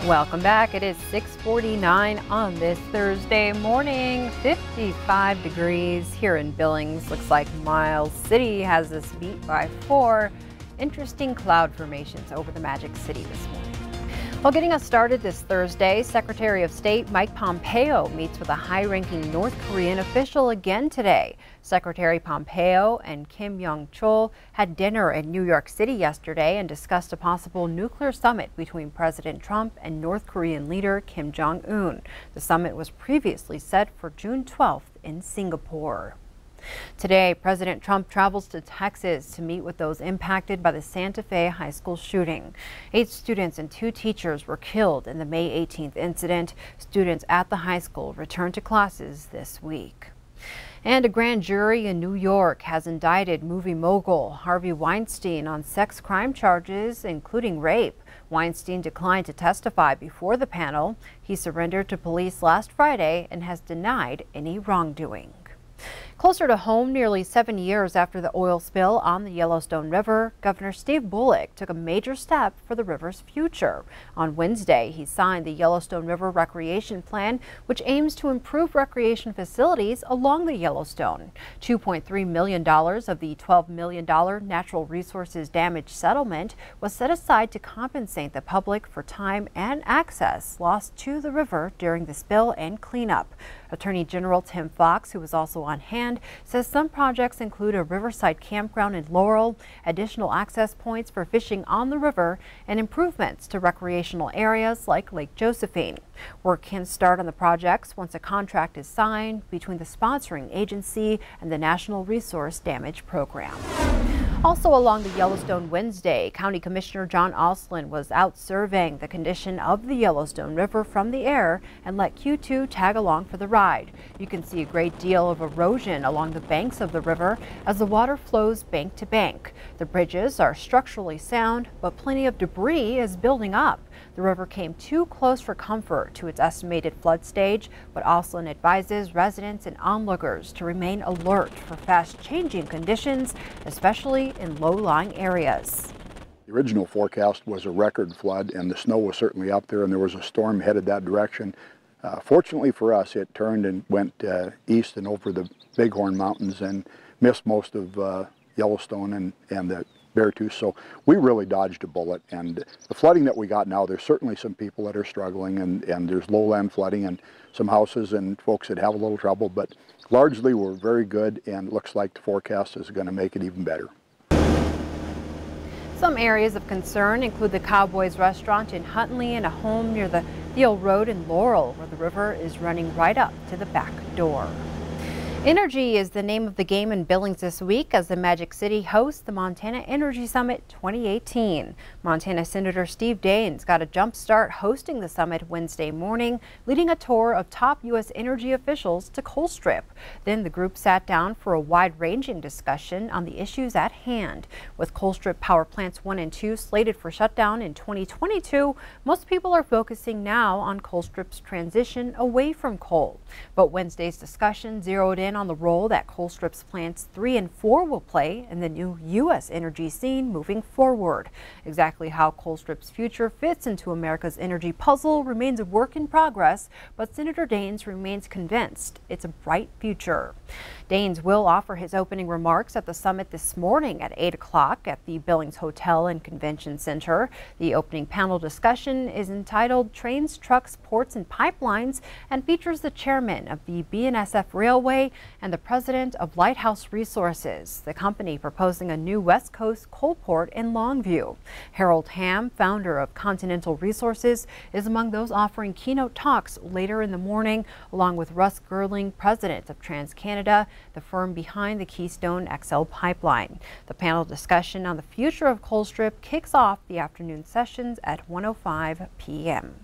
Welcome back. It is 6:49 on this Thursday morning. 55 degrees here in Billings. Looks like Miles City has us beat by 4. Interesting cloud formations over the Magic City this morning. Well, getting us started this Thursday, Secretary of State Mike Pompeo meets with a high-ranking North Korean official again today. Secretary Pompeo and Kim Yong-chol had dinner in New York City yesterday and discussed a possible nuclear summit between President Trump and North Korean leader Kim Jong-un. The summit was previously set for June 12th in Singapore. Today, President Trump travels to Texas to meet with those impacted by the Santa Fe High School shooting. 8 students and 2 teachers were killed in the May 18th incident. Students at the high school returned to classes this week. And a grand jury in New York has indicted movie mogul Harvey Weinstein on sex crime charges, including rape. Weinstein declined to testify before the panel. He surrendered to police last Friday and has denied any wrongdoing. Closer to home, nearly 7 years after the oil spill on the Yellowstone River, Governor Steve Bullock took a major step for the river's future. On Wednesday, he signed the Yellowstone River Recreation Plan, which aims to improve recreation facilities along the Yellowstone. $2.3 million of the $12 million natural resources damage settlement was set aside to compensate the public for time and access lost to the river during the spill and cleanup. Attorney General Tim Fox, who was also on hand, says some projects include a riverside campground in Laurel, additional access points for fishing on the river, and improvements to recreational areas like Lake Josephine. Work can start on the projects once a contract is signed between the sponsoring agency and the National Resource Damage Program. Also along the Yellowstone Wednesday, County Commissioner John Oslin was out surveying the condition of the Yellowstone River from the air and let Q2 tag along for the ride. You can see a great deal of erosion along the banks of the river as the water flows bank to bank. The bridges are structurally sound, but plenty of debris is building up. The river came too close for comfort to its estimated flood stage, but Oslin advises residents and onlookers to remain alert for fast-changing conditions, especially in low-lying areas. The original forecast was a record flood, and the snow was certainly up there, and there was a storm headed that direction. Fortunately for us, it turned and went east and over the Bighorn Mountains and missed most of Yellowstone and the Beartooth, so we really dodged a bullet. And the flooding that we got now, there's certainly some people that are struggling, and there's lowland flooding and some houses and folks that have a little trouble, but largely we're very good, and it looks like the forecast is going to make it even better. Some areas of concern include the Cowboys restaurant in Huntley and a home near the Thiel Road in Laurel, where the river is running right up to the back door. Energy is the name of the game in Billings this week as the Magic City hosts the Montana Energy Summit 2018. Montana Senator Steve Daines got a jump start hosting the summit Wednesday morning, leading a tour of top U.S. energy officials to Colstrip. Then the group sat down for a wide-ranging discussion on the issues at hand. With Colstrip power plants 1 and 2 slated for shutdown in 2022, most people are focusing now on Colstrip's transition away from coal. But Wednesday's discussion zeroed in on the role that Colstrip's plants 3 and 4 will play in the new U.S. energy scene moving forward. Exactly how Colstrip's future fits into America's energy puzzle remains a work in progress, but Senator Daines remains convinced it's a bright future. Daines will offer his opening remarks at the summit this morning at 8 o'clock at the Billings Hotel and Convention Center. The opening panel discussion is entitled Trains, Trucks, Ports and Pipelines and features the chairman of the BNSF Railway and the president of Lighthouse Resources, the company proposing a new West Coast coal port in Longview. Harold Hamm, founder of Continental Resources, is among those offering keynote talks later in the morning, along with Russ Girling, president of TransCanada, the firm behind the Keystone XL pipeline. The panel discussion on the future of Colstrip kicks off the afternoon sessions at 1:05 p.m.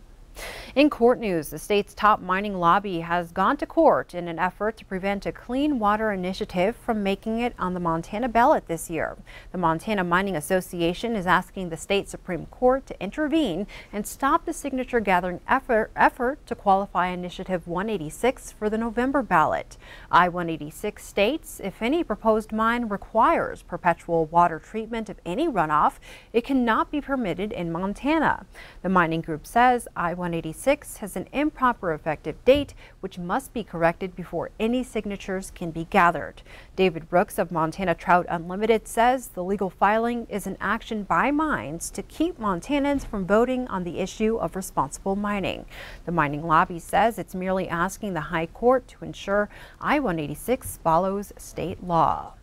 In court news, the state's top mining lobby has gone to court in an effort to prevent a clean water initiative from making it on the Montana ballot this year. The Montana Mining Association is asking the state Supreme Court to intervene and stop the signature gathering effort to qualify Initiative 186 for the November ballot. I-186 states if any proposed mine requires perpetual water treatment of any runoff, it cannot be permitted in Montana. The mining group says I-186 has an improper effective date, which must be corrected before any signatures can be gathered. David Brooks of Montana Trout Unlimited says the legal filing is an action by mines to keep Montanans from voting on the issue of responsible mining. The mining lobby says it's merely asking the High Court to ensure I-186 follows state law.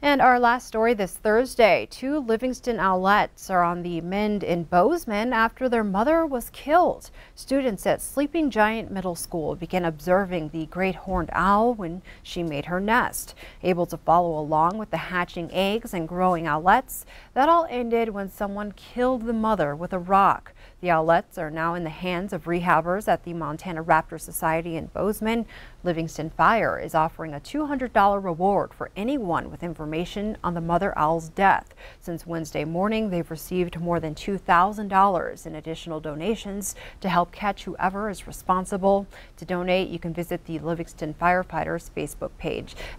And our last story this Thursday, 2 Livingston owlets are on the mend in Bozeman after their mother was killed. Students at Sleeping Giant Middle School began observing the great horned owl when she made her nest. Able to follow along with the hatching eggs and growing owlets, that all ended when someone killed the mother with a rock. The owlets are now in the hands of rehabbers at the Montana Raptor Society in Bozeman. Livingston Fire is offering a $200 reward for anyone with information on the mother owl's death. Since Wednesday morning, they've received more than $2,000 in additional donations to help catch whoever is responsible. To donate, you can visit the Livingston Firefighters Facebook page.